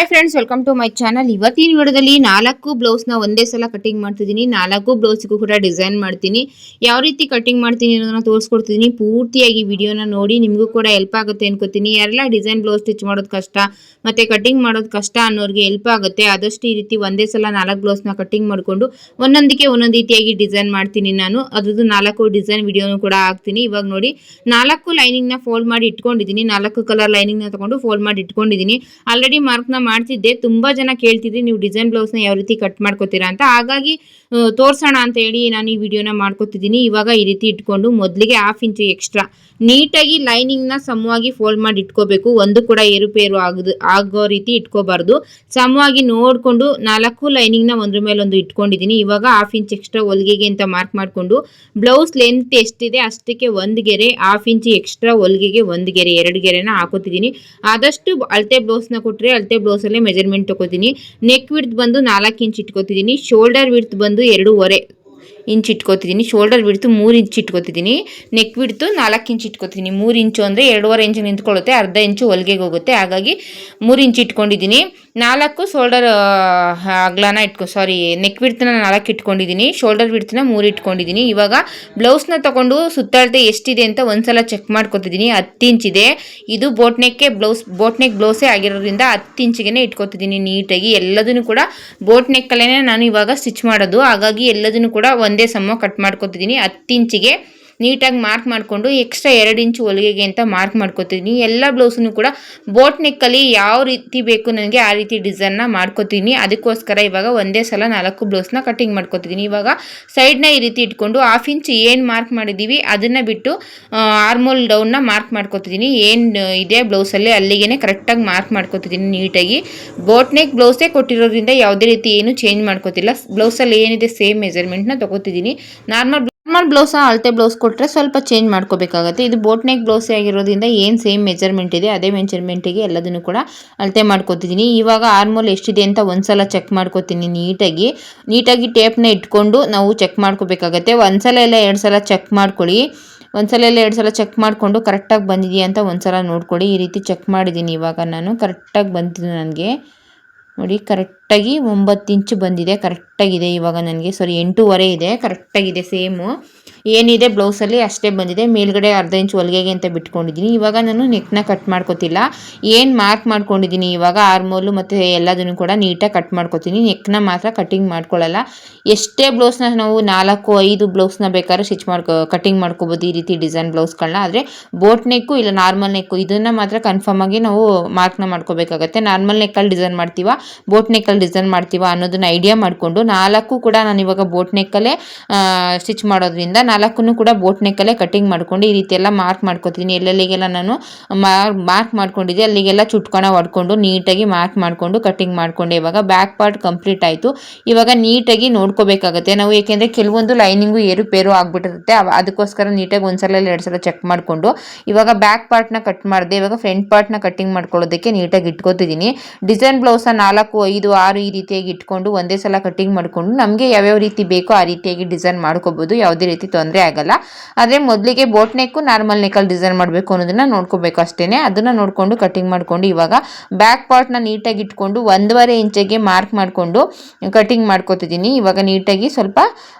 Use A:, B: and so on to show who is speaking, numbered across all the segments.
A: Hi friends, welcome to my channel. ಇವತ್ತಿನ ವಿಡಿಯೋದಲ್ಲಿ 4 ಬ್ಲೌಸ್ನ ಒಂದೇ ಸಲ ಕಟಿಂಗ್ ಮಾಡ್ತಿದ್ದೀನಿ. 4 ಬ್ಲೌಸ್ಗೂ ಕೂಡ ಡಿಸೈನ್ ಮಾಡ್ತೀನಿ. ಯಾವ ರೀತಿ ಕಟಿಂಗ್ ಮಾಡ್ತೀನಿ ಅನ್ನೋದನ್ನ ತೋರಿಸ್ಕೊಡ್ತಿದ್ದೀನಿ. ಪೂರ್ತಿಯಾಗಿ ವಿಡಿಯೋನ ನೋಡಿ, ನಿಮಗೂ ಕೂಡ ಹೆಲ್ಪ್ ಆಗುತ್ತೆ ಅನ್ಕೋತೀನಿ. ಯಾರೆಲ್ಲ ಡಿಸೈನ್ ಬ್ಲೌಸ್ ಸ್ಟಿಚ್ ಮಾಡೋದು ಕಷ್ಟ ಮತ್ತು ಕಟಿಂಗ್ ಮಾಡೋದು ಕಷ್ಟ ಅನ್ನೋರಿಗೆ ಹೆಲ್ಪ್ ಆಗುತ್ತೆ. ಆದಷ್ಟು ಈ ರೀತಿ ಒಂದೇ ಸಲ 4 ಬ್ಲೌಸ್ನ ಕಟಿಂಗ್ ಮಾಡಿಕೊಂಡು ಒಂದೊಂದಕ್ಕೆ ಒಂದೊಂದು ರೀತಿಯಾಗಿ ಡಿಸೈನ್ ಮಾಡ್ತೀನಿ ನಾನು. ಅದ್ರದ್ದು 4 ಡಿಸೈನ್ ವಿಡಿಯೋನು ಕೂಡ ಹಾಕ್ತೀನಿ. ಇವಾಗ ನೋಡಿ, 4 ಲೈನಿಂಗ್ನ ಫೋಲ್ಡ್ ಮಾಡಿ ಇಟ್ಕೊಂಡಿದ್ದೀನಿ. 4 ಕಲರ್ ಲೈನಿಂಗ್ನ ತಗೊಂಡು ಫೋಲ್ಡ್ ಮಾಡಿ ಇಟ್ಕೊಂಡಿದ್ದೀನಿ. ಆಲ್ರೆಡಿ ಮಾರ್ಕ್ನ ಮಾಡ್ತಿದ್ದೆ. ತುಂಬಾ ಜನ ಕೇಳ್ತಿದ್ರಿ ನೀವು ಡಿಸೈನ್ ಬ್ಲೌಸ್ನ ಯಾವ ರೀತಿ ಕಟ್ ಮಾಡ್ಕೋತೀರಾ ಅಂತ. ಹಾಗಾಗಿ ತೋರ್ಸೋಣ ಅಂತ ಹೇಳಿ ನಾನು ಈ ವಿಡಿಯೋನ ಮಾಡ್ಕೊತಿದ್ದೀನಿ. ಇವಾಗ ಈ ರೀತಿ ಇಟ್ಕೊಂಡು ಮೊದಲಿಗೆ 1/2 ಇಂಚ್ ಎಕ್ಸ್ಟ್ರಾ ನೀಟಾಗಿ ಲೈನಿಂಗ್ನ ಸಮವಾಗಿ ಫೋಲ್ಡ್ ಮಾಡಿ ಇಟ್ಕೋಬೇಕು. ಒಂದು ಕೂಡ ಏರುಪೇರು ಆಗೋ ರೀತಿ ಇಟ್ಕೋಬಾರ್ದು. ಸಮವಾಗಿ ನೋಡಿಕೊಂಡು 4 ಲೈನಿಂಗ್ನ ಒಂದ್ರ ಮೇಲೆ ಒಂದು ಇಟ್ಕೊಂಡಿದ್ದೀನಿ. ಇವಾಗ 1/2 ಇಂಚ್ ಎಕ್ಸ್ಟ್ರಾ ಹೊಲಿಗೆಗೆ ಅಂತ ಮಾರ್ಕ್ ಮಾಡಿಕೊಂಡು ಬ್ಲೌಸ್ ಲೆಂತ್ ಎಷ್ಟಿದೆ ಅಷ್ಟಕ್ಕೆ ಒಂದು ಗೆರೆ, 1/2 ಇಂಚ್ ಎಕ್ಸ್ಟ್ರಾ ಹೊಲಿಗೆಗೆ ಒಂದು ಗೆರೆ, 2 ಗೆರೆನ ಹಾಕೋತಿದ್ದೀನಿ. ಆದಷ್ಟು ಅಳತೆ ಬ್ಲೌಸ್ನ ಕೊಟ್ಟರೆ ಅಳತೆ ಬ್ಲೌಸಲ್ಲೇ ಮೆಜರ್ಮೆಂಟ್ ತಗೋತೀನಿ. ನೆಕ್ ವಿಡ್ತ್ ಬಂದು 4 ಇಂಚ್ ಇಟ್ಕೋತಿದ್ದೀನಿ. ಶೋಲ್ಡರ್ ವಿಡ್ತ್ ಬಂದು 2.5 ಇಂಚ್ ಇಟ್ಕೋತಿದ್ದೀನಿ. ಶೋಲ್ಡರ್ ವಿಡ್ತು 3 ಇಂಚ್ ಇಟ್ಕೋತಿದ್ದೀನಿ. ನೆಕ್ ವಿಡ್ತು 4 ಇಂಚ್ ಇಟ್ಕೋತಿದ್ದೀನಿ. 3 ಇಂಚು ಅಂದರೆ 2.5 ಇಂಚ್ ನಿಂತ್ಕೊಳ್ಳುತ್ತೆ, ಅರ್ಧ ಇಂಚು ಹೊಲಿಗೆಗೆ ಹೋಗುತ್ತೆ. ಹಾಗಾಗಿ 3 ಇಂಚ್ ಇಟ್ಕೊಂಡಿದ್ದೀನಿ. 4 ಶೋಲ್ಡರ್ ಅಗ್ಲನ ನೆಕ್ ವಿಡ್ತನ 4 ಇಟ್ಕೊಂಡಿದ್ದೀನಿ. ಶೋಲ್ಡರ್ ವಿಡ್ತನ 3 ಇಟ್ಕೊಂಡಿದ್ದೀನಿ. ಇವಾಗ ಬ್ಲೌಸ್ನ ತಗೊಂಡು ಸುತ್ತಳತೆ ಎಷ್ಟಿದೆ ಅಂತ ಒಂದ್ಸಲ ಚೆಕ್ ಮಾಡ್ಕೊತಿದ್ದೀನಿ. 10 ಇಂಚ್ ಇದೆ. ಇದು ಬೋಟ್ ನೆಕ್ ಬ್ಲೌಸೇ ಆಗಿರೋದ್ರಿಂದ 10 ಇಂಚಿಗೆ ಇಟ್ಕೋತಿದ್ದೀನಿ ನೀಟಾಗಿ. ಎಲ್ಲದನ್ನು ಕೂಡ ಬೋಟ್ ನೆಕ್ಕಲ್ಲೇ ನಾನು ಇವಾಗ ಸ್ಟಿಚ್ ಮಾಡೋದು. ಹಾಗಾಗಿ ಎಲ್ಲದನ್ನು ಕೂಡ ಒಂದೇ ಸಮ ಕಟ್ ಮಾಡ್ಕೊತಿದ್ದೀನಿ. 10 ಇಂಚಿಗೆ ನೀಟಾಗಿ ಮಾರ್ಕ್ ಮಾಡಿಕೊಂಡು ಎಕ್ಸ್ಟ್ರಾ 2 ಇಂಚು ಹೊಲಿಗೆಗೆ ಅಂತ ಮಾರ್ಕ್ ಮಾಡ್ಕೊತೀನಿ. ಎಲ್ಲ ಬ್ಲೌಸನ್ನು ಕೂಡ ಬೋಟ್ ನೆಕ್ಕಲ್ಲಿ ಯಾವ ರೀತಿ ಬೇಕು ನನಗೆ ಆ ರೀತಿ ಡಿಸೈನ್ನ ಮಾಡ್ಕೊತೀನಿ. ಅದಕ್ಕೋಸ್ಕರ ಇವಾಗ ಒಂದೇ ಸಲ 4 ಬ್ಲೌಸ್ನ ಕಟಿಂಗ್ ಮಾಡ್ಕೊತಿದ್ದೀನಿ. ಇವಾಗ ಸೈಡ್ನ ಈ ರೀತಿ ಇಟ್ಕೊಂಡು 1/2 ಇಂಚ್ ಏನು ಮಾರ್ಕ್ ಮಾಡಿದ್ದೀವಿ ಅದನ್ನು ಬಿಟ್ಟು ಆರ್ಮೋಲ್ ಡೌನ್ನ ಮಾರ್ಕ್ ಮಾಡ್ಕೊತಿದ್ದೀನಿ. ಏನು ಇದೆ ಬ್ಲೌಸಲ್ಲಿ ಅಲ್ಲಿಗೆ ಕರೆಕ್ಟಾಗಿ ಮಾರ್ಕ್ ಮಾಡ್ಕೊತಿದ್ದೀನಿ ನೀಟಾಗಿ. ಬೋಟ್ ನೆಕ್ ಬ್ಲೌಸೇ ಕೊಟ್ಟಿರೋದ್ರಿಂದ ಯಾವುದೇ ರೀತಿ ಏನು ಚೇಂಜ್ ಮಾಡ್ಕೋತಿಲ್ಲ. ಬ್ಲೌಸಲ್ಲಿ ಏನಿದೆ ಸೇಮ್ ಮೆಜರ್ಮೆಂಟ್ನ ತೊಗೋತಿದ್ದೀನಿ. ನಾರ್ಮಲ್ ಬ್ಲೌಸ್ ಅಳತೆ ಬ್ಲೌಸ್ ಕೊಟ್ಟರೆ ಸ್ವಲ್ಪ ಚೇಂಜ್ ಮಾಡ್ಕೋಬೇಕಾಗುತ್ತೆ. ಇದು ಬೋಟ್ ನೆಕ್ ಬ್ಲೌಸೇ ಆಗಿರೋದ್ರಿಂದ ಏನು ಸೇಮ್ ಮೆಜರ್ಮೆಂಟ್ ಇದೆ ಅದೇ ಮೆಜರ್ಮೆಂಟಿಗೆ ಎಲ್ಲದನ್ನು ಕೂಡ ಅಳತೆ ಮಾಡ್ಕೋತಿದ್ದೀನಿ. ಇವಾಗ ಆರ್ಮೋಲ್ ಎಷ್ಟಿದೆ ಅಂತ ಒಂದ್ಸಲ ಚೆಕ್ ಮಾಡ್ಕೋತೀನಿ ನೀಟಾಗಿ ಟೇಪ್ನ ಇಟ್ಕೊಂಡು ನಾವು ಚೆಕ್ ಮಾಡ್ಕೋಬೇಕಾಗತ್ತೆ. ಒಂದ್ಸಲ ಇಲ್ಲ 2 ಸಲ ಚೆಕ್ ಮಾಡ್ಕೊಳ್ಳಿ. ಒಂದ್ಸಲ ಇಲ್ಲ 2 ಸಲ ಚೆಕ್ ಮಾಡಿಕೊಂಡು ಕರೆಕ್ಟಾಗಿ ಬಂದಿದೆಯಾ ಅಂತ ಒಂದ್ಸಲ ನೋಡ್ಕೊಳ್ಳಿ. ಈ ರೀತಿ ಚೆಕ್ ಮಾಡಿದ್ದೀನಿ. ಇವಾಗ ನಾನು ಕರೆಕ್ಟಾಗಿ ಬಂದಿದೆ ನನಗೆ ನೋಡಿ. ಕರೆಕ್ಟಾಗಿ 9 ಇಂಚು ಬಂದಿದೆ, ಕರೆಕ್ಟಾಗಿದೆ. ಇವಾಗ ನನಗೆ 8.5 ಇದೆ, ಕರೆಕ್ಟಾಗಿದೆ. ಸೇಮು ಏನಿದೆ ಬ್ಲೌಸಲ್ಲಿ ಅಷ್ಟೇ ಬಂದಿದೆ. ಮೇಲ್ಗಡೆ ಅರ್ಧ ಇಂಚು ಹೊಲಿಗೆಗೆ ಅಂತ ಬಿಟ್ಕೊಂಡಿದ್ದೀನಿ. ಇವಾಗ ನಾನು ನೆಕ್ನ ಕಟ್ ಮಾಡ್ಕೋತಿಲ್ಲ. ಏನು ಮಾರ್ಕ್ ಮಾಡ್ಕೊಂಡಿದ್ದೀನಿ ಇವಾಗ ಆರ್ಮೋಲು ಮತ್ತು ಎಲ್ಲದನ್ನು ಕೂಡ ನೀಟಾಗಿ ಕಟ್ ಮಾಡ್ಕೋತೀನಿ. ನೆಕ್ನ ಮಾತ್ರ ಕಟಿಂಗ್ ಮಾಡ್ಕೊಳ್ಳಲ್ಲ. ಎಷ್ಟೇ ಬ್ಲೌಸ್ನ ನಾವು 4-5 ಬ್ಲೌಸ್ನ ಬೇಕಾದ್ರೆ ಕಟಿಂಗ್ ಮಾಡ್ಕೋಬೋದು ಈ ರೀತಿ ಡಿಸೈನ್ ಬ್ಲೌಸ್ಗಳನ್ನ. ಆದರೆ ಬೋಟ್ ನೆಕ್ಕು ಇಲ್ಲ ನಾರ್ಮಲ್ ನೆಕ್ಕು ಇದನ್ನು ಮಾತ್ರ ಕನ್ಫರ್ಮ್ ಆಗಿ ನಾವು ಮಾರ್ಕ್ನ ಮಾಡ್ಕೋಬೇಕಾಗತ್ತೆ. ನಾರ್ಮಲ್ ನೆಕ್ಕಲ್ಲಿ ಡಿಸೈನ್ ಮಾಡ್ತೀವ, ಬೋಟ್ ನೆಕ್ಕಲ್ಲಿ ಡಿಸೈನ್ ಮಾಡ್ತೀವ ಅನ್ನೋದನ್ನ ಐಡಿಯಾ ಮಾಡಿಕೊಂಡು 4 ಕೂಡ ನಾನು ಇವಾಗ ಬೋಟ್ ನೆಕ್ಕಲ್ಲೇ ಸ್ಟಿಚ್ ಮಾಡೋದ್ರಿಂದ 4 ಕೂಡ ಬೋಟ್ ನೆಕ್ಕಲ್ಲೇ ಕಟಿಂಗ್ ಮಾಡ್ಕೊಂಡು ಈ ರೀತಿ ಎಲ್ಲ ಮಾರ್ಕ್ ಮಾಡ್ಕೊತೀನಿ. ಎಲ್ಲೆಲ್ಲಿಗೆಲ್ಲ ನಾನು ಮಾರ್ಕ್ ಮಾಡ್ಕೊಂಡಿದ್ದೆ ಅಲ್ಲಿಗೆಲ್ಲ ಚುಟ್ಕೊಣ ಹೊಡ್ಕೊಂಡು ನೀಟಾಗಿ ಮಾರ್ಕ್ ಮಾಡಿಕೊಂಡು ಕಟಿಂಗ್ ಮಾಡಿಕೊಂಡೆ. ಇವಾಗ ಬ್ಯಾಕ್ ಪಾರ್ಟ್ ಕಂಪ್ಲೀಟ್ ಆಯಿತು. ಇವಾಗ ನೀಟಾಗಿ ನೋಡ್ಕೋಬೇಕಾಗತ್ತೆ ನಾವು, ಏಕೆಂದರೆ ಕೆಲವೊಂದು ಲೈನಿಂಗು ಏರುಪೇರು ಆಗಿಬಿಟ್ಟಿರುತ್ತೆ. ಅದಕ್ಕೋಸ್ಕರ ನೀಟಾಗಿ ಒಂದ್ಸಲ 2 ಸಲ ಚೆಕ್ ಮಾಡಿಕೊಂಡು ಇವಾಗ ಬ್ಯಾಕ್ ಪಾರ್ಟ್ನ ಕಟ್ ಮಾಡಿದೆ. ಇವಾಗ ಫ್ರಂಟ್ ಪಾರ್ಟ್ನ ಕಟಿಂಗ್ ಮಾಡ್ಕೊಳ್ಳೋದಕ್ಕೆ ನೀಟಾಗಿ ಇಟ್ಕೋತಿದ್ದೀನಿ. ಡಿಸೈನ್ ಬ್ಲೌಸ್ನ 4, 5, 6 ಈ ರೀತಿಯಾಗಿ ಇಟ್ಕೊಂಡು ಒಂದೇ ಸಲ ಕಟಿಂಗ್ ಮಾಡಿಕೊಂಡು ನಮಗೆ ಯಾವ್ಯಾವ ರೀತಿ ಬೇಕೋ ಆ ರೀತಿಯಾಗಿ ಡಿಸೈನ್ ಮಾಡ್ಕೋಬೋದು. ಯಾವುದೇ ರೀತಿ ತೊಂದರೆ ಆಗಲ್ಲ. ಆದರೆ ಮೊದಲಿಗೆ ಬೋಟ್ ನೆಕ್ಕು ನಾರ್ಮಲ್ ನೆಕ್ಕಲ್ಲಿ ಡಿಸೈನ್ ಮಾಡಬೇಕು ಅನ್ನೋದನ್ನ ನೋಡ್ಕೋಬೇಕು ಅಷ್ಟೇ. ಅದನ್ನು ನೋಡಿಕೊಂಡು ಕಟಿಂಗ್ ಮಾಡಿಕೊಂಡು ಇವಾಗ ಬ್ಯಾಕ್ ಪಾರ್ಟ್ನ ನೀಟಾಗಿ ಇಟ್ಕೊಂಡು 1.5 ಇಂಚಿಗೆ ಮಾರ್ಕ್ ಮಾಡಿಕೊಂಡು ಕಟಿಂಗ್ ಮಾಡ್ಕೋತಿದ್ದೀನಿ. ಇವಾಗ ನೀಟಾಗಿ ಸ್ವಲ್ಪ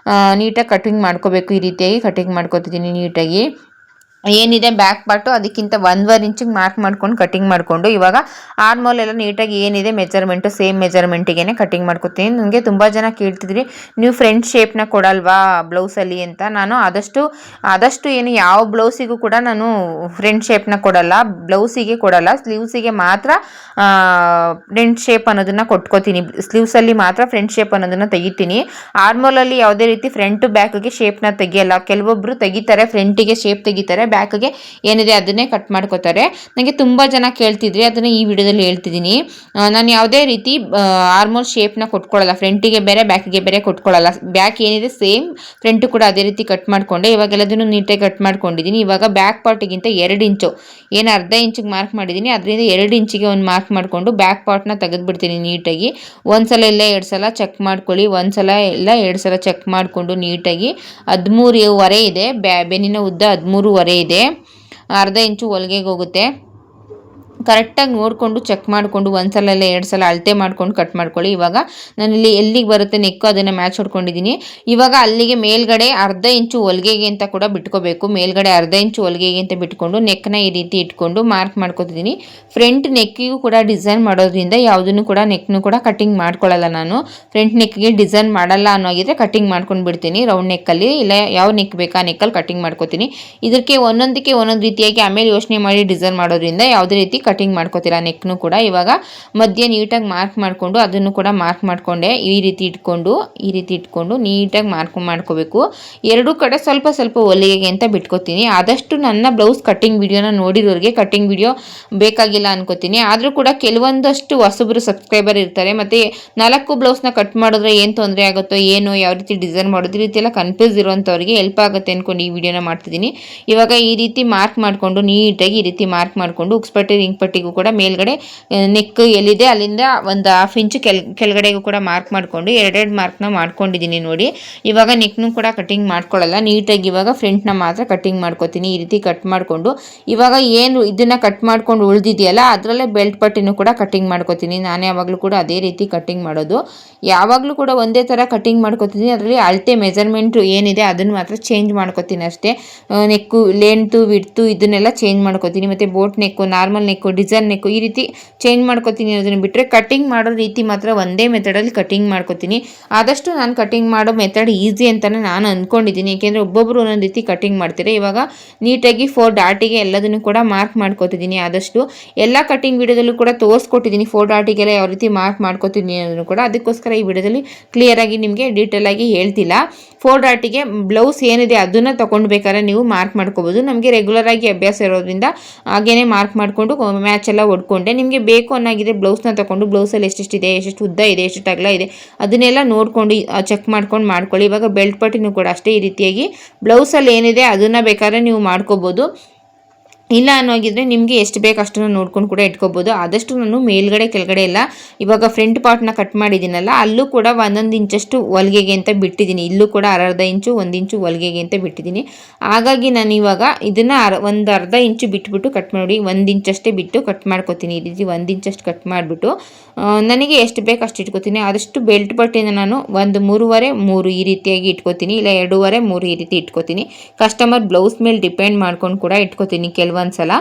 A: ನೀಟಾಗಿ ಕಟಿಂಗ್ ಮಾಡ್ಕೋಬೇಕು. ಈ ರೀತಿಯಾಗಿ ಕಟಿಂಗ್ ಮಾಡ್ಕೋತಿದ್ದೀನಿ ನೀಟಾಗಿ. ಏನಿದೆ ಬ್ಯಾಕ್ ಪಾರ್ಟು ಅದಕ್ಕಿಂತ 1.5 ಇಂಚಿಗೆ ಮಾರ್ಕ್ ಮಾಡ್ಕೊಂಡು ಕಟಿಂಗ್ ಮಾಡಿಕೊಂಡು ಇವಾಗ ಆರ್ಮೋಲ್ ಎಲ್ಲ ನೀಟಾಗಿ ಏನಿದೆ ಮೆಜರ್ಮೆಂಟು ಸೇಮ್ ಮೆಜರ್ಮೆಂಟಿಗೆ ಕಟಿಂಗ್ ಮಾಡ್ಕೊತೀನಿ. ನನಗೆ ತುಂಬ ಜನ ಕೇಳ್ತಿದ್ರಿ ನೀವು ಫ್ರಂಟ್ ಶೇಪ್ನ ಕೊಡಲ್ವಾ ಬ್ಲೌಸಲ್ಲಿ ಅಂತ. ನಾನು ಆದಷ್ಟು ಏನು ಯಾವ ಬ್ಲೌಸಿಗೂ ಕೂಡ ನಾನು ಫ್ರಂಟ್ ಶೇಪ್ನ ಕೊಡಲ್ಲ, ಬ್ಲೌಸಿಗೆ ಕೊಡಲ್ಲ. ಸ್ಲೀವ್ಸಿಗೆ ಮಾತ್ರ ಫ್ರಂಟ್ ಶೇಪ್ ಅನ್ನೋದನ್ನು ಕೊಟ್ಕೋತೀನಿ. ಸ್ಲೀವ್ಸಲ್ಲಿ ಮಾತ್ರ ಫ್ರಂಟ್ ಶೇಪ್ ಅನ್ನೋದನ್ನು ತೆಗಿತೀನಿ. ಆರ್ಮೋಲಲ್ಲಿ ಯಾವುದೇ ರೀತಿ ಫ್ರಂಟ್ ಬ್ಯಾಕ್ಗೆ ಶೇಪ್ನ ತೆಗಿಯಲ್ಲ. ಕೆಲವೊಬ್ಬರು ತೆಗಿತಾರೆ, ಫ್ರಂಟಿಗೆ ಶೇಪ್ ತೆಗಿತಾರೆ, ಬ್ಯಾಕ್ಗೆ ಏನಿದೆ ಅದನ್ನೇ ಕಟ್ ಮಾಡ್ಕೋತಾರೆ. ನನಗೆ ತುಂಬ ಜನ ಕೇಳ್ತಿದ್ರಿ, ಅದನ್ನು ಈ ವಿಡಿಯೋದಲ್ಲಿ ಹೇಳ್ತಿದ್ದೀನಿ. ನಾನು ಯಾವುದೇ ರೀತಿ ಆರ್ಮೋಲ್ ಶೇಪ್ನ ಕೊಟ್ಕೊಳ್ಳಲ್ಲ. ಫ್ರಂಟಿಗೆ ಬೇರೆ ಬ್ಯಾಕಿಗೆ ಬೇರೆ ಕೊಟ್ಕೊಳ್ಳಲ್ಲ. ಬ್ಯಾಕ್ ಏನಿದೆ ಸೇಮ್ ಫ್ರಂಟು ಕೂಡ ಅದೇ ರೀತಿ ಕಟ್ ಮಾಡಿಕೊಂಡೆ. ಇವಾಗೆಲ್ಲದನ್ನು ನೀಟಾಗಿ ಕಟ್ ಮಾಡ್ಕೊಂಡಿದ್ದೀನಿ. ಇವಾಗ ಬ್ಯಾಕ್ ಪಾರ್ಟಿಗಿಂತ 2 ಇಂಚು ಏನು ಅರ್ಧ ಇಂಚಿಗೆ ಮಾರ್ಕ್ ಮಾಡಿದ್ದೀನಿ ಅದರಿಂದ 2 ಇಂಚಿಗೆ ಒಂದು ಮಾರ್ಕ್ ಮಾಡಿಕೊಂಡು ಬ್ಯಾಕ್ ಪಾರ್ಟ್ನ ತೆಗೆದುಬಿಡ್ತೀನಿ ನೀಟಾಗಿ. ಒಂದ್ಸಲ ಇಲ್ಲ 2 ಸಲ ಚೆಕ್ ಮಾಡ್ಕೊಳ್ಳಿ. ಒಂದ್ಸಲ ಇಲ್ಲ 2 ಸಲ ಚೆಕ್ ಮಾಡಿಕೊಂಡು ನೀಟಾಗಿ 13.5 ಇದೆ, ಬೆನ್ನಿನ ಉದ್ದ 13.5 ಇದೆ, ಅರ್ಧ ಇಂಚು ಹೊಲಿಗೆಗೆ ಹೋಗುತ್ತೆ. ಕರೆಕ್ಟಾಗಿ ನೋಡಿಕೊಂಡು ಚೆಕ್ ಮಾಡಿಕೊಂಡು ಒಂದ್ಸಲ ಇಲ್ಲ 2 ಸಲ ಅಳತೆ ಮಾಡ್ಕೊಂಡು ಕಟ್ ಮಾಡ್ಕೊಳ್ಳಿ. ಇವಾಗ ನಾನಿಲ್ಲಿ ಎಲ್ಲಿಗೆ ಬರುತ್ತೆ ನೆಕ್ಕು ಅದನ್ನು ಮ್ಯಾಚ್ ಹೊಡ್ಕೊಂಡಿದ್ದೀನಿ. ಇವಾಗ ಅಲ್ಲಿಗೆ ಮೇಲ್ಗಡೆ ಅರ್ಧ ಇಂಚು ಹೊಲಿಗೆಗೆ ಅಂತ ಕೂಡ ಬಿಟ್ಕೋಬೇಕು. ಮೇಲ್ಗಡೆ ಅರ್ಧ ಇಂಚು ಹೊಲಿಗೆಗೆ ಅಂತ ಬಿಟ್ಕೊಂಡು ನೆಕ್ನ ಈ ರೀತಿ ಇಟ್ಕೊಂಡು ಮಾರ್ಕ್ ಮಾಡ್ಕೊತಿದ್ದೀನಿ. ಫ್ರಂಟ್ ನೆಕ್ಕಿಗೂ ಕೂಡ ಡಿಸೈನ್ ಮಾಡೋದ್ರಿಂದ ಯಾವುದನ್ನು ಕೂಡ ನೆಕ್ನು ಕೂಡ ಕಟಿಂಗ್ ಮಾಡ್ಕೊಳ್ಳಲ್ಲ ನಾನು. ಫ್ರಂಟ್ ನೆಕ್ಗೆ ಡಿಸೈನ್ ಮಾಡಲ್ಲ ಅನ್ನೋಗಿದ್ರೆ ಕಟಿಂಗ್ ಮಾಡ್ಕೊಂಡು ಬಿಡ್ತೀನಿ. ರೌಂಡ್ ನೆಕ್ಕಲ್ಲಿ ಇಲ್ಲ ಯಾವ ನೆಕ್ ಬೇಕಾ ಆ ನೆಕ್ಕಲ್ಲಿ ಕಟಿಂಗ್ ಮಾಡ್ಕೊತೀನಿ. ಇದಕ್ಕೆ ಒಂದೊಂದಕ್ಕೆ ಒಂದೊಂದು ರೀತಿಯಾಗಿ ಆಮೇಲೆ ಯೋಚನೆ ಮಾಡಿ ಡಿಸೈನ್ ಮಾಡೋದ್ರಿಂದ ಯಾವುದೇ ರೀತಿ ಕಟಿಂಗ್ ಮಾಡ್ಕೋತೀರಾ ನೆಕ್ನು ಕೂಡ. ಇವಾಗ ಮಧ್ಯೆ ನೀಟಾಗಿ ಮಾರ್ಕ್ ಮಾಡಿಕೊಂಡು ಅದನ್ನು ಕೂಡ ಮಾರ್ಕ್ ಮಾಡಿಕೊಂಡೆ ಈ ರೀತಿ ಇಟ್ಕೊಂಡು ನೀಟಾಗಿ ಮಾರ್ಕ್ ಮಾಡ್ಕೋಬೇಕು. ಎರಡೂ ಕಡೆ ಸ್ವಲ್ಪ ಸ್ವಲ್ಪ ಹೊಲಿಗೆಗೆ ಅಂತ ಬಿಟ್ಕೋತೀನಿ. ಆದಷ್ಟು ನನ್ನ ಬ್ಲೌಸ್ ಕಟ್ಟಿಂಗ್ ವಿಡಿಯೋನ ನೋಡಿರೋರಿಗೆ ಕಟ್ಟಿಂಗ್ ವಿಡಿಯೋ ಬೇಕಾಗಿಲ್ಲ ಅನ್ಕೋತೀನಿ. ಆದರೂ ಕೂಡ ಕೆಲವೊಂದಷ್ಟು ಹೊಸಬರು ಸಬ್ಸ್ಕ್ರೈಬರ್ ಇರ್ತಾರೆ, ಮತ್ತು 4 ಬ್ಲೌಸ್ನ ಕಟ್ ಮಾಡಿದ್ರೆ ಏನು ತೊಂದರೆ ಆಗುತ್ತೋ ಏನೋ, ಯಾವ ರೀತಿ ಡಿಸೈನ್ ಮಾಡೋದು ಈ ರೀತಿ ಎಲ್ಲ ಕನ್ಫ್ಯೂಸ್ ಇರೋಂಥವ್ರಿಗೆ ಹೆಲ್ಪ್ ಆಗುತ್ತೆ ಅಂದ್ಕೊಂಡು ಈ ವಿಡಿಯೋನ ಮಾಡ್ತಿದ್ದೀನಿ. ಇವಾಗ ಈ ರೀತಿ ಮಾರ್ಕ್ ಮಾಡಿಕೊಂಡು ನೀಟಾಗಿ ಈ ರೀತಿ ಮಾರ್ಕ್ ಮಾಡಿಕೊಂಡು ಉಕ್ಸ್ಪಟ್ಟಿ ರಿಂಗ್ ಪಟ್ಟಿಗೂ ಕೂಡ ಮೇಲ್ಗಡೆ ನೆಕ್ ಎಲ್ಲಿದೆ ಅಲ್ಲಿಂದ ಒಂದು 1/2 ಇಂಚು ಕೆಳಗಡೆಗೂ ಕೂಡ ಮಾರ್ಕ್ ಮಾಡಿಕೊಂಡು 2 ಮಾರ್ಕ್ನ ಮಾಡ್ಕೊಂಡಿದ್ದೀನಿ ನೋಡಿ. ಇವಾಗ ನೆಕ್ನು ಕೂಡ ಕಟಿಂಗ್ ಮಾಡ್ಕೊಳ್ಳಲ್ಲ, ನೀಟಾಗಿ ಇವಾಗ ಫ್ರಂಟ್ನ ಮಾತ್ರ ಕಟಿಂಗ್ ಮಾಡ್ಕೊತೀನಿ. ಈ ರೀತಿ ಕಟ್ ಮಾಡಿಕೊಂಡು ಇವಾಗ ಏನು ಇದನ್ನು ಕಟ್ ಮಾಡ್ಕೊಂಡು ಉಳಿದಿದೆಯಲ್ಲ ಅದರಲ್ಲೇ ಬೆಲ್ಟ್ ಪಟ್ಟಿನೂ ಕೂಡ ಕಟಿಂಗ್ ಮಾಡ್ಕೊತೀನಿ. ನಾನು ಯಾವಾಗಲೂ ಕೂಡ ಅದೇ ರೀತಿ ಕಟಿಂಗ್ ಮಾಡೋದು. ಯಾವಾಗಲೂ ಕೂಡ ಒಂದೇ ಥರ ಕಟಿಂಗ್ ಮಾಡ್ಕೊತೀನಿ. ಅದರಲ್ಲಿ ಅಳತೆ ಮೆಜರ್ಮೆಂಟು ಏನಿದೆ ಅದನ್ನು ಮಾತ್ರ ಚೇಂಜ್ ಮಾಡ್ಕೊತೀನಿ ಅಷ್ಟೇ. ನೆಕ್ಕು ಲೆಂತು ವಿಡ್ತು ಇದನ್ನೆಲ್ಲ ಚೇಂಜ್ ಮಾಡ್ಕೊತೀನಿ. ಮತ್ತು ಬೋಟ್ ನೆಕ್ಕು, ನಾರ್ಮಲ್ ನೆಕ್ಕು, ಡಿಸೈನ್ ನೆಕ್ಕು ಈ ರೀತಿ ಚೇಂಜ್ ಮಾಡ್ಕೊತೀನಿ. ಅದನ್ನು ಬಿಟ್ಟರೆ ಕಟಿಂಗ್ ಮಾಡೋ ರೀತಿ ಮಾತ್ರ ಒಂದೇ ಮೆಥಡಲ್ಲಿ ಕಟಿಂಗ್ ಮಾಡ್ಕೊತೀನಿ. ಆದಷ್ಟು ನಾನು ಕಟಿಂಗ್ ಮಾಡೋ ಮೆಥಡ್ ಈಸಿ ಅಂತಲೇ ನಾನು ಅಂದ್ಕೊಂಡಿದ್ದೀನಿ. ಏಕೆಂದರೆ ಒಬ್ಬೊಬ್ಬರು ಒಂದೊಂದು ರೀತಿ ಕಟಿಂಗ್ ಮಾಡ್ತಾರೆ. ಇವಾಗ ನೀಟಾಗಿ 4 ಡಾಟಿಗೆ ಎಲ್ಲದನ್ನು ಕೂಡ ಮಾರ್ಕ್ ಮಾಡ್ಕೊತಿದ್ದೀನಿ. ಆದಷ್ಟು ಎಲ್ಲ ಕಟಿಂಗ್ ವಿಡಿಯೋದಲ್ಲೂ ಕೂಡ ತೋರಿಸ್ಕೊಟ್ಟಿದ್ದೀನಿ 4 ಡಾಟಿಗೆಲ್ಲ ಯಾವ ರೀತಿ ಮಾರ್ಕ್ ಮಾಡ್ಕೊತೀನಿ ಅನ್ನೋದನ್ನು ಕೂಡ. ಅದಕ್ಕೋಸ್ಕರ ಈ ವಿಡಿಯೋದಲ್ಲಿ ಕ್ಲಿಯರಾಗಿ ನಿಮಗೆ ಡೀಟೇಲಾಗಿ ಹೇಳ್ತಿಲ್ಲ. 4 ಡಾಟಿಗೆ ಬ್ಲೌಸ್ ಏನಿದೆ ಅದನ್ನು ತೊಗೊಂಡ್ಬೇಕಾದ್ರೆ ನೀವು ಮಾರ್ಕ್ ಮಾಡ್ಕೋಬೋದು. ನಮಗೆ ರೆಗ್ಯುಲರಾಗಿ ಅಭ್ಯಾಸ ಇರೋದ್ರಿಂದ ಹಾಗೇ ಮಾರ್ಕ್ ಮಾಡಿಕೊಂಡು ಮ್ಯಾಚ್ ಎಲ್ಲ ಹೊಡ್ಕೊಂಡೆ. ನಿಮಗೆ ಬೇಕು ಅನ್ನೋಗಿದೆ ಬ್ಲೌಸ್ನ ತೊಗೊಂಡು ಬ್ಲೌಸಲ್ಲಿ ಎಷ್ಟೆಷ್ಟಿದೆ, ಎಷ್ಟು ಉದ್ದ ಇದೆ, ಎಷ್ಟು ಅಗಲ ಇದೆ ಅದನ್ನೆಲ್ಲ ನೋಡ್ಕೊಂಡು ಚೆಕ್ ಮಾಡ್ಕೊಂಡು ಮಾಡ್ಕೊಳ್ಳಿ. ಇವಾಗ ಬೆಲ್ಟ್ ಪಟ್ಟಿನೂ ಕೂಡ ಅಷ್ಟೇ ಈ ರೀತಿಯಾಗಿ ಬ್ಲೌಸಲ್ಲಿ ಏನಿದೆ ಅದನ್ನು ಬೇಕಾದ್ರೆ ನೀವು ಮಾಡ್ಕೋಬೋದು. ಇಲ್ಲ ಅನ್ನೋಗಿದ್ರೆ ನಿಮಗೆ ಎಷ್ಟು ಬೇಕು ಅಷ್ಟನ್ನು ನೋಡ್ಕೊಂಡು ಕೂಡ ಇಟ್ಕೋಬೋದು. ಆದಷ್ಟು ನಾನು ಮೇಲ್ಗಡೆ ಕೆಳಗಡೆ ಎಲ್ಲ ಇವಾಗ ಫ್ರಂಟ್ ಪಾರ್ಟ್ನ ಕಟ್ ಮಾಡಿದ್ದೀನಲ್ಲ ಅಲ್ಲೂ ಕೂಡ 1 ಇಂಚಷ್ಟು ಹೊಲಿಗೆಗೆ ಅಂತ ಬಿಟ್ಟಿದ್ದೀನಿ. ಇಲ್ಲೂ ಕೂಡ ಅರ್ಧ ಇಂಚು 1 ಇಂಚು ಹೊಲಿಗೆಗೆ ಅಂತ ಬಿಟ್ಟಿದ್ದೀನಿ. ಹಾಗಾಗಿ ನಾನು ಇವಾಗ ಇದನ್ನು ಅರ್ಧ ಇಂಚು ಬಿಟ್ಬಿಟ್ಟು ಕಟ್ ಮಾಡಿ 1 ಇಂಚಷ್ಟೇ ಬಿಟ್ಟು ಕಟ್ ಮಾಡ್ಕೊತೀನಿ. ಈ ರೀತಿ 1 ಇಂಚಷ್ಟು ಕಟ್ ಮಾಡಿಬಿಟ್ಟು ನನಗೆ ಎಷ್ಟು ಬೇಕು ಅಷ್ಟು ಇಟ್ಕೋತೀನಿ. ಆದಷ್ಟು ಬೆಲ್ಟ್ ಪಟ್ಟಿನ ನಾನು 1 3/2 3 ಈ ರೀತಿಯಾಗಿ ಇಟ್ಕೋತೀನಿ, ಇಲ್ಲ 2/2 3 ಈ ರೀತಿ ಇಟ್ಕೋತೀನಿ. ಕಸ್ಟಮರ್ ಬ್ಲೌಸ್ ಮೇಲೆ ಡಿಪೆಂಡ್ ಮಾಡ್ಕೊಂಡು ಕೂಡ ಇಟ್ಕೋತೀನಿ ಕೆಲವೊಂದ್ಸಲ.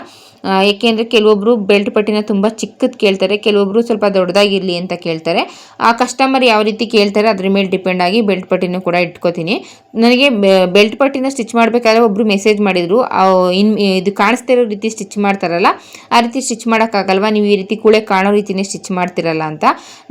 A: ಏಕೆಂದರೆ ಕೆಲವೊಬ್ಬರು ಬೆಲ್ಟ್ ಪಟ್ಟಿನ ತುಂಬ ಚಿಕ್ಕದು ಕೇಳ್ತಾರೆ, ಕೆಲವೊಬ್ಬರು ಸ್ವಲ್ಪ ದೊಡ್ಡದಾಗಿರಲಿ ಅಂತ ಕೇಳ್ತಾರೆ. ಆ ಕಸ್ಟಮರ್ ಯಾವ ರೀತಿ ಕೇಳ್ತಾರೆ ಅದ್ರ ಮೇಲೆ ಡಿಪೆಂಡ್ ಆಗಿ ಬೆಲ್ಟ್ ಪಟ್ಟಿನೂ ಕೂಡ ಇಟ್ಕೋತೀನಿ. ನನಗೆ ಬೆಲ್ಟ್ ಪಟ್ಟಿನ ಸ್ಟಿಚ್ ಮಾಡಬೇಕಾದ್ರೆ ಒಬ್ಬರು ಮೆಸೇಜ್ ಮಾಡಿದರು, ಇದು ಕಾಣಿಸ್ತಾ ಇರೋ ರೀತಿ ಸ್ಟಿಚ್ ಮಾಡ್ತಾರಲ್ಲ ಆ ರೀತಿ ಸ್ಟಿಚ್ ಮಾಡೋಕ್ಕಾಗಲ್ವಾ, ನೀವು ಈ ರೀತಿ ಕೂಳೆ ಕಾಣೋ ರೀತಿಯೇ ಸ್ಟಿಚ್ ಮಾಡ್ತಿರಲ್ಲ ಅಂತ.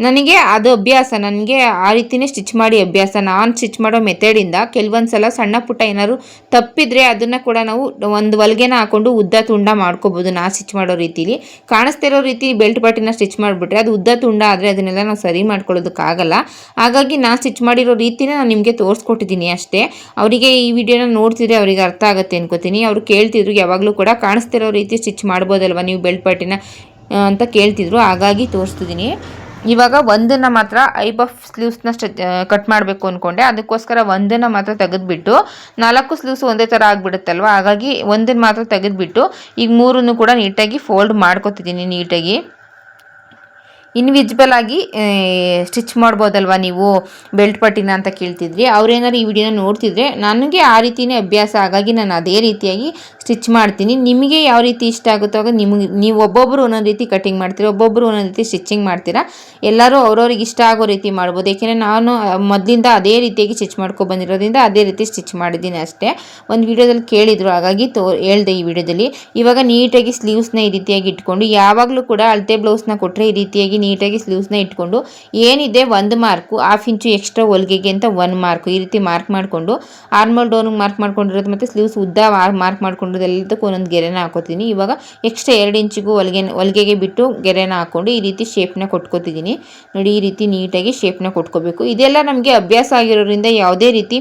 A: ನನಗೆ ಅದು ಅಭ್ಯಾಸ, ನನಗೆ ಆ ರೀತಿಯೇ ಸ್ಟಿಚ್ ಮಾಡಿ ಅಭ್ಯಾಸ. ನಾನು ಸ್ಟಿಚ್ ಮಾಡೋ ಮೆಥಡಿಂದ ಕೆಲವೊಂದು ಸಲ ಸಣ್ಣ ಪುಟ್ಟ ಏನಾದ್ರು ತಪ್ಪಿದ್ರೆ ಅದನ್ನು ಕೂಡ ನಾವು ಒಂದು ಹೊಲಿಗೆನ ಹಾಕೊಂಡು ಉದ್ದ ತುಂಡ ಮಾಡ್ಕೋಬೋದು. ನಾ ಸ್ಟಿಚ್ ಮಾಡೋ ರೀತಿಲಿ ಕಾಣಿಸ್ತಿರೋ ರೀತಿ ಬೆಲ್ಟ್ ಪಟ್ಟಿನ ಸ್ಟಿಚ್ ಮಾಡಿಬಿಟ್ರೆ ಅದು ಉದ್ದ ತುಂಡ ಆದರೆ ಅದನ್ನೆಲ್ಲ ನಾವು ಸರಿ ಮಾಡ್ಕೊಳ್ಳೋದಕ್ಕಾಗಲ್ಲ. ಹಾಗಾಗಿ ನಾನು ಸ್ಟಿಚ್ ಮಾಡಿರೋ ರೀತಿನ ನಾನು ನಿಮಗೆ ತೋರಿಸ್ಕೊಟ್ಟಿದ್ದೀನಿ ಅಷ್ಟೇ. ಅವರಿಗೆ ಈ ವಿಡಿಯೋನ ನೋಡ್ತಿದ್ರೆ ಅವರಿಗೆ ಅರ್ಥ ಆಗುತ್ತೆ ಅನ್ಕೋತೀನಿ. ಅವರು ಕೇಳ್ತಿದ್ರು ಯಾವಾಗಲೂ ಕೂಡ ಕಾಣಿಸ್ತಿರೋ ರೀತಿ ಸ್ಟಿಚ್ ಮಾಡ್ಬೋದಲ್ವ ನೀವು ಬೆಲ್ಟ್ ಪಟ್ಟಿನ ಅಂತ ಕೇಳ್ತಿದ್ರು, ಹಾಗಾಗಿ ತೋರಿಸ್ತಿದ್ದೀನಿ. ಇವಾಗ ಒಂದನ್ನು ಮಾತ್ರ ಐಬಫ್ ಸ್ಲೀವ್ಸ್ನ ಕಟ್ ಮಾಡಬೇಕು ಅಂದ್ಕೊಂಡೆ. ಅದಕ್ಕೋಸ್ಕರ ಒಂದನ್ನು ಮಾತ್ರ ತೆಗೆದುಬಿಟ್ಟು 4 ಸ್ಲೀವ್ಸ್ ಒಂದೇ ಥರ ಆಗಿಬಿಡುತ್ತಲ್ವ, ಹಾಗಾಗಿ ಒಂದನ್ನು ಮಾತ್ರ ತೆಗೆದುಬಿಟ್ಟು ಈಗ 3 ಕೂಡ ನೀಟಾಗಿ ಫೋಲ್ಡ್ ಮಾಡ್ಕೊತಿದ್ದೀನಿ. ನೀಟಾಗಿ ಇನ್ವಿಜಿಬಲ್ ಆಗಿ ಸ್ಟಿಚ್ ಮಾಡ್ಬೋದಲ್ವ ನೀವು ಬೆಲ್ಟ್ ಪಟ್ಟಿನ ಅಂತ ಕೇಳ್ತಿದ್ರಿ. ಅವ್ರೇನಾದ್ರು ಈ ವಿಡಿಯೋನ ನೋಡ್ತಿದ್ರೆ ನನಗೆ ಆ ರೀತಿಯೇ ಅಭ್ಯಾಸ, ಹಾಗಾಗಿ ನಾನು ಅದೇ ರೀತಿಯಾಗಿ ಸ್ಟಿಚ್ ಮಾಡ್ತೀನಿ. ನಿಮಗೆ ಯಾವ ರೀತಿ ಇಷ್ಟ ಆಗುತ್ತೋ ಆಗ ನೀವು ಒಬ್ಬೊಬ್ಬರು ಒಂದೊಂದು ರೀತಿ ಕಟಿಂಗ್ ಮಾಡ್ತೀರಾ, ಒಬ್ಬೊಬ್ಬರು ಒಂದೊಂದು ರೀತಿ ಸ್ಟಿಚಿಂಗ್ ಮಾಡ್ತೀರಾ. ಎಲ್ಲರೂ ಅವ್ರವ್ರಿಗೆ ಇಷ್ಟ ಆಗೋ ರೀತಿ ಮಾಡ್ಬೋದು. ಏಕೆಂದರೆ ನಾನು ಮೊದಲಿಂದ ಅದೇ ರೀತಿಯಾಗಿ ಸ್ಟಿಚ್ ಬಂದಿರೋದ್ರಿಂದ ಅದೇ ರೀತಿ ಸ್ಟಿಚ್ ಮಾಡಿದ್ದೀನಿ ಅಷ್ಟೇ. ಒಂದು ವಿಡಿಯೋದಲ್ಲಿ ಕೇಳಿದರು, ಹಾಗಾಗಿ ಹೇಳ್ದೆ ಈ ವಿಡಿಯೋದಲ್ಲಿ. ಇವಾಗ ನೀಟಾಗಿ ಸ್ಲೀವ್ಸ್ನ ಈ ರೀತಿಯಾಗಿ ಇಟ್ಕೊಂಡು, ಯಾವಾಗಲೂ ಕೂಡ ಅಳತೆ ಬ್ಲೌಸ್ನ ಕೊಟ್ಟರೆ ಈ ರೀತಿಯಾಗಿ ನೀಟಾಗಿ ಸ್ಲೀವ್ಸ್ನ ಇಟ್ಕೊಂಡು ಏನಿದೆ 1 ಮಾರ್ಕು 1/2 ಇಂಚು ಎಕ್ಸ್ಟ್ರಾ ಹೊಲಿಗೆಗೆ ಅಂತ 1 ಮಾರ್ಕು ಈ ರೀತಿ ಮಾರ್ಕ್ ಮಾಡಿಕೊಂಡು ಆರ್ಮಲ್ ಡೌನ್ಗೆ ಮಾರ್ಕ್ ಮಾಡ್ಕೊಂಡಿರೋದು ಮತ್ತು ಸ್ಲೀವ್ಸ್ ಉದ್ದ ಮಾರ್ಕ್ ಮಾಡ್ಕೊಂಡಿರೋದು ಎಲ್ಲದಕ್ಕೂ ಒಂದೊಂದು ಗೆರೆನ ಹಾಕೋತೀನಿ. ಇವಾಗ ಎಕ್ಸ್ಟ್ರಾ 2 ಇಂಚಿಗೂ ಹೊಲಿಗೆಗೆ ಬಿಟ್ಟು ಗೆರೆನ ಹಾಕ್ಕೊಂಡು ಈ ರೀತಿ ಶೇಪ್ನ ಕೊಟ್ಕೋತಿದ್ದೀನಿ ನೋಡಿ. ಈ ರೀತಿ ನೀಟಾಗಿ ಶೇಪ್ನ ಕೊಟ್ಕೋಬೇಕು. ಇದೆಲ್ಲ ನಮಗೆ ಅಭ್ಯಾಸ ಆಗಿರೋದ್ರಿಂದ ಯಾವುದೇ ರೀತಿ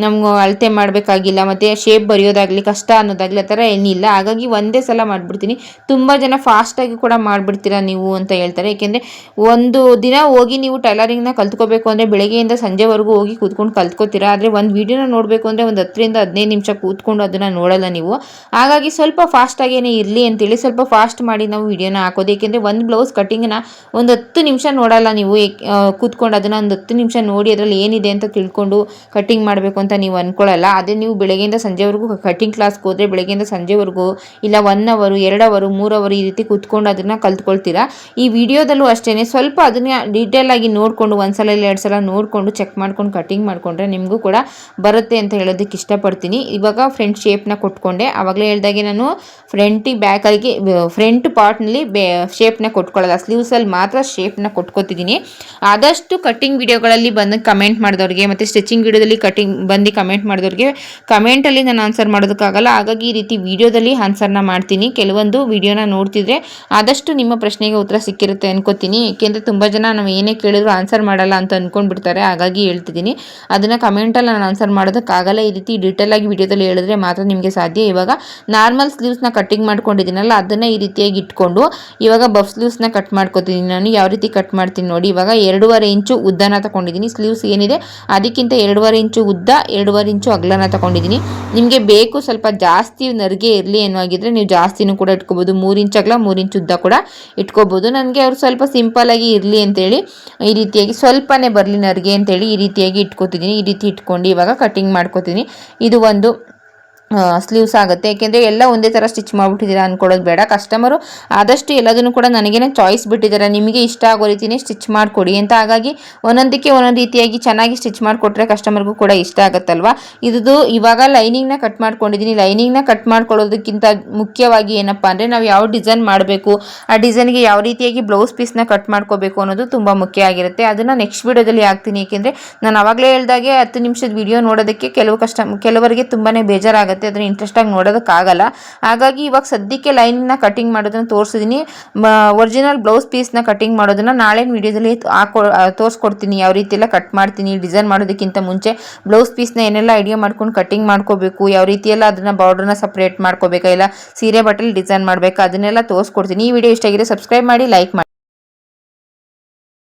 A: ನಮ್ಗೆ ಅಳತೆ ಮಾಡಬೇಕಾಗಿಲ್ಲ, ಮತ್ತು ಶೇಪ್ ಬರೆಯೋದಾಗಲಿ ಕಷ್ಟ ಅನ್ನೋದಾಗಲಿ ಆ ಥರ ಏನಿಲ್ಲ. ಹಾಗಾಗಿ ಒಂದೇ ಸಲ ಮಾಡಿಬಿಡ್ತೀನಿ. ತುಂಬ ಜನ ಫಾಸ್ಟಾಗಿ ಕೂಡ ಮಾಡಿಬಿಡ್ತೀರಾ ನೀವು ಅಂತ ಹೇಳ್ತಾರೆ. ಏಕೆಂದರೆ ಒಂದು ದಿನ ಹೋಗಿ ನೀವು ಟೈಲರಿಂಗ್ನ ಕಲ್ತ್ಕೋಬೇಕು ಅಂದರೆ ಬೆಳಗ್ಗೆಯಿಂದ ಸಂಜೆವರೆಗೂ ಹೋಗಿ ಕೂತ್ಕೊಂಡು ಕಲ್ತ್ಕೋತೀರಾ. ಆದರೆ ಒಂದು ವೀಡಿಯೋನ ನೋಡಬೇಕು ಅಂದರೆ ಒಂದು 10ರಿಂದ 15 ನಿಮಿಷ ಕೂತ್ಕೊಂಡು ಅದನ್ನು ನೋಡಲ್ಲ ನೀವು. ಹಾಗಾಗಿ ಸ್ವಲ್ಪ ಫಾಸ್ಟಾಗೇ ಇರಲಿ ಅಂತೇಳಿ ಸ್ವಲ್ಪ ಫಾಸ್ಟ್ ಮಾಡಿ ನಾವು ವೀಡಿಯೋನ ಹಾಕೋದು. ಏಕೆಂದರೆ ಒಂದು ಬ್ಲೌಸ್ ಕಟ್ಟಿಂಗ್ನ ಒಂದು 10 ನಿಮಿಷ ನೋಡಲ್ಲ ನೀವು, ಕೂತ್ಕೊಂಡು ಅದನ್ನು ಒಂದು 10 ನಿಮಿಷ ನೋಡಿ ಅದರಲ್ಲಿ ಏನಿದೆ ಅಂತ ತಿಳ್ಕೊಂಡು ಕಟ್ಟಿಂಗ್ ಮಾಡಬೇಕು ಅಂತ ನೀವು ಅಂದ್ಕೊಳ್ಳಲ್ಲ. ಅದೇ ನೀವು ಬೆಳಗ್ಗೆಯಿಂದ ಸಂಜೆವರೆಗೂ ಕಟ್ಟಿಂಗ್ ಕ್ಲಾಸ್ಗೆ ಹೋದರೆ ಬೆಳಗ್ಗೆಯಿಂದ ಸಂಜೆವರೆಗೂ ಇಲ್ಲ 1 ಅವರ್ 2 ಅವರ್ 3 ಅವರ್ ಈ ರೀತಿ ಕೂತ್ಕೊಂಡು ಅದನ್ನು ಕಲ್ತ್ಕೊಳ್ತೀರಾ. ಈ ವಿಡಿಯೋದಲ್ಲೂ ಅಷ್ಟೇ ಸ್ವಲ್ಪ ಅದನ್ನ ಡೀಟೇಲ್ ಆಗಿ ನೋಡಿಕೊಂಡು ಒಂದ್ಸಲ ಇಲ್ಲ 2 ಸಲ ನೋಡಿಕೊಂಡು ಚೆಕ್ ಮಾಡ್ಕೊಂಡು ಕಟ್ಟಿಂಗ್ ಮಾಡಿಕೊಂಡ್ರೆ ನಿಮಗೂ ಕೂಡ ಬರುತ್ತೆ ಅಂತ ಹೇಳೋದಕ್ಕೆ ಇಷ್ಟಪಡ್ತೀನಿ. ಇವಾಗ ಫ್ರಂಟ್ ಶೇಪ್ನ ಕೊಟ್ಕೊಂಡೆ, ಆವಾಗಲೇ ಹೇಳ್ದಾಗೆ ನಾನು ಬ್ಯಾಕಾಗಿ ಫ್ರಂಟ್ ಪಾರ್ಟ್ನಲ್ಲಿ ಶೇಪ್ನ ಕೊಟ್ಕೊಳ್ಳೋಲ್ಲ, ಸ್ಲೀವ್ಸಲ್ಲಿ ಮಾತ್ರ ಶೇಪ್ನ ಕೊಟ್ಕೋತಿದ್ದೀನಿ. ಆದಷ್ಟು ಕಟ್ಟಿಂಗ್ ವಿಡಿಯೋಗಳಲ್ಲಿ ಬಂದು ಕಮೆಂಟ್ ಮಾಡಿದವ್ರಿಗೆ ಮತ್ತು ಸ್ಟಿಚಿಂಗ್ ವಿಡಿಯೋದಲ್ಲಿ ಬಂದು ಕಮೆಂಟ್ ಮಾಡಿದವ್ರಿಗೆ ಕಮೆಂಟಲ್ಲಿ ನಾನು ಆನ್ಸರ್ ಮಾಡೋದಕ್ಕಾಗಲ್ಲ. ಹಾಗಾಗಿ ಈ ರೀತಿ ವಿಡಿಯೋದಲ್ಲಿ ಆನ್ಸರ್ನ ಮಾಡ್ತೀನಿ. ಕೆಲವೊಂದು ವಿಡಿಯೋನ ನೋಡ್ತಿದ್ರೆ ಆದಷ್ಟು ನಿಮ್ಮ ಪ್ರಶ್ನೆಗೆ ಉತ್ತರ ಸಿಕ್ಕಿರುತ್ತೆ ಅನ್ಕೋತೀನಿ. ಏಕೆಂದರೆ ತುಂಬ ಜನ ನಾವು ಏನೇ ಕೇಳಿದ್ರು ಆನ್ಸರ್ ಮಾಡಲ್ಲ ಅಂತ ಅಂದ್ಕೊಂಡ್ಬಿಡ್ತಾರೆ. ಹಾಗಾಗಿ ಹೇಳ್ತಿದ್ದೀನಿ, ಅದನ್ನು ಕಮೆಂಟಲ್ಲಿ ನಾನು ಆನ್ಸರ್ ಮಾಡೋದಕ್ಕಾಗಲ್ಲ. ಈ ರೀತಿ ಡೀಟೇಲಾಗಿ ವಿಡಿಯೋದಲ್ಲಿ ಹೇಳಿದ್ರೆ ಮಾತ್ರ ನಿಮಗೆ ಸಾಧ್ಯ. ಇವಾಗ ನಾರ್ಮಲ್ ಸ್ಲೀವ್ಸ್ನ ಕಟ್ಟಿಂಗ್ ಮಾಡ್ಕೊಂಡಿದ್ದೀನಲ್ಲ ಅದನ್ನು ಈ ರೀತಿಯಾಗಿ ಇಟ್ಕೊಂಡು ಇವಾಗ ಬಫ್ ಸ್ಲೀವ್ಸ್ನ ಕಟ್ ಮಾಡ್ಕೊತಿದ್ದೀನಿ. ನಾನು ಯಾವ ರೀತಿ ಕಟ್ ಮಾಡ್ತೀನಿ ನೋಡಿ. ಇವಾಗ 2.5 ಇಂಚು ಉದ್ದನ ತಗೊಂಡಿದ್ದೀನಿ. ಸ್ಲೀವ್ಸ್ ಏನಿದೆ ಅದಕ್ಕಿಂತ 2.5 ಇಂಚು ಉದ್ದ 2.5 ಇಂಚು ಅಗಲನ ತಗೊಂಡಿದ್ದೀನಿ. ನಿಮಗೆ ಬೇಕು ಸ್ವಲ್ಪ ಜಾಸ್ತಿ ನರಿಗೆ ಇರಲಿ ಅನ್ನೋಗಿದ್ರೆ ನೀವು ಜಾಸ್ತಿನೂ ಕೂಡ ಇಟ್ಕೋಬೋದು. 3 ಇಂಚ್ ಅಗಲ 3 ಇಂಚ್ ಉದ್ದ ಕೂಡ ಇಟ್ಕೋಬೋದು. ನನಗೆ ಅವ್ರು ಸ್ವಲ್ಪ ಸಿಂಪಲ್ಲಾಗಿ ಇರಲಿ ಅಂತೇಳಿ ಈ ರೀತಿಯಾಗಿ ಸ್ವಲ್ಪನೇ ಬರಲಿ ನರಿಗೆ ಅಂತೇಳಿ ಈ ರೀತಿಯಾಗಿ ಇಟ್ಕೋತಿದ್ದೀನಿ. ಈ ರೀತಿ ಇಟ್ಕೊಂಡು ಇವಾಗ ಕಟ್ಟಿಂಗ್ ಮಾಡ್ಕೋತೀನಿ. ಇದು ಒಂದು ಸ್ಲೀವ್ಸ್ ಆಗುತ್ತೆ. ಏಕೆಂದರೆ ಎಲ್ಲ ಒಂದೇ ಥರ ಸ್ಟಿಚ್ ಮಾಡಿಬಿಟ್ಟಿದ್ದೀರಾ ಅಂದ್ಕೊಳ್ಳೋದು ಬೇಡ. ಕಸ್ಟಮರು ಆದಷ್ಟು ಎಲ್ಲದನ್ನು ಕೂಡ ನನಗೇನೆ ಚಾಯ್ಸ್ ಬಿಟ್ಟಿದ್ದಾರೆ, ನಿಮಗೆ ಇಷ್ಟ ಆಗೋ ರೀತಿಯೇ ಸ್ಟಿಚ್ ಮಾಡಿಕೊಡಿ ಅಂತ. ಹಾಗಾಗಿ ಒಂದೊಂದಕ್ಕೆ ಒಂದೊಂದು ರೀತಿಯಾಗಿ ಚೆನ್ನಾಗಿ ಸ್ಟಿಚ್ ಮಾಡಿಕೊಟ್ರೆ ಕಸ್ಟಮರ್ಗೂ ಕೂಡ ಇಷ್ಟ ಆಗುತ್ತಲ್ವ. ಇದು ಇವಾಗ ಲೈನಿಂಗ್ನ ಕಟ್ ಮಾಡ್ಕೊಂಡಿದ್ದೀನಿ. ಲೈನಿಂಗ್ನ ಕಟ್ ಮಾಡ್ಕೊಳ್ಳೋದಕ್ಕಿಂತ ಮುಖ್ಯವಾಗಿ ಏನಪ್ಪ ಅಂದರೆ ನಾವು ಯಾವ ಡಿಸೈನ್ ಮಾಡಬೇಕು, ಆ ಡಿಸೈನ್ಗೆ ಯಾವ ರೀತಿಯಾಗಿ ಬ್ಲೌಸ್ ಪೀಸ್ನ ಕಟ್ ಮಾಡ್ಕೋಬೇಕು ಅನ್ನೋದು ತುಂಬ ಮುಖ್ಯ ಆಗಿರುತ್ತೆ. ಅದನ್ನು ನೆಕ್ಸ್ಟ್ ವೀಡಿಯೋದಲ್ಲಿ ಹಾಕ್ತೀನಿ. ಏಕೆಂದರೆ ನಾನು ಆವಾಗಲೇ ಹೇಳ್ದಾಗೆ 10 ನಿಮಿಷದ ವಿಡಿಯೋ ನೋಡೋದಕ್ಕೆ ಕೆಲವರಿಗೆ ತುಂಬಾ ಬೇಜಾರಾಗುತ್ತೆ, ಅದನ್ನ ಇಂಟ್ರೆಸ್ಟ್ ಆಗಿ ನೋಡೋದಕ್ಕಾಗಲ್ಲ. ಹಾಗಾಗಿ ಇವಾಗ ಸದ್ಯಕ್ಕೆ ಲೈನ್ನ ಕಟಿಂಗ್ ಮಾಡೋದನ್ನ ತೋರಿಸಿದ್ದೀನಿ. ಒರಿಜಿನಲ್ ಬ್ಲೌಸ್ ಪೀಸ್ನ ಕಟಿಂಗ್ ಮಾಡೋದನ್ನ ನಾಳೆ ವಿಡಿಯೋದಲ್ಲಿ ತೋರಿಸ್ಕೊಡ್ತೀನಿ. ಯಾವ ರೀತಿ ಎಲ್ಲ ಕಟ್ ಮಾಡ್ತೀನಿ, ಡಿಸೈನ್ ಮಾಡೋದಕ್ಕಿಂತ ಮುಂಚೆ ಬ್ಲೌಸ್ ಪೀಸ್ನ ಏನೆಲ್ಲ ಐಡಿಯಾ ಮಾಡ್ಕೊಂಡು ಕಟಿಂಗ್ ಮಾಡ್ಕೋಬೇಕು, ಯಾವ ರೀತಿ ಎಲ್ಲ ಅದನ್ನ ಬಾರ್ಡರ್ನ ಸಪ್ರೇಟ್ ಮಾಡ್ಕೋಬೇಕಾ, ಇಲ್ಲ ಸೀರೆ ಬಟ್ಟೆಲಿ ಡಿಸೈನ್ ಮಾಡಬೇಕಾ, ಅದನ್ನೆಲ್ಲ ತೋರಿಸ್ಕೊಡ್ತೀನಿ. ಈ ವಿಡಿಯೋ ಇಷ್ಟ ಆಗಿದೆ ಸಬ್ಸ್ಕ್ರೈಬ್ ಮಾಡಿ, ಲೈಕ್ ಮಾಡಿ.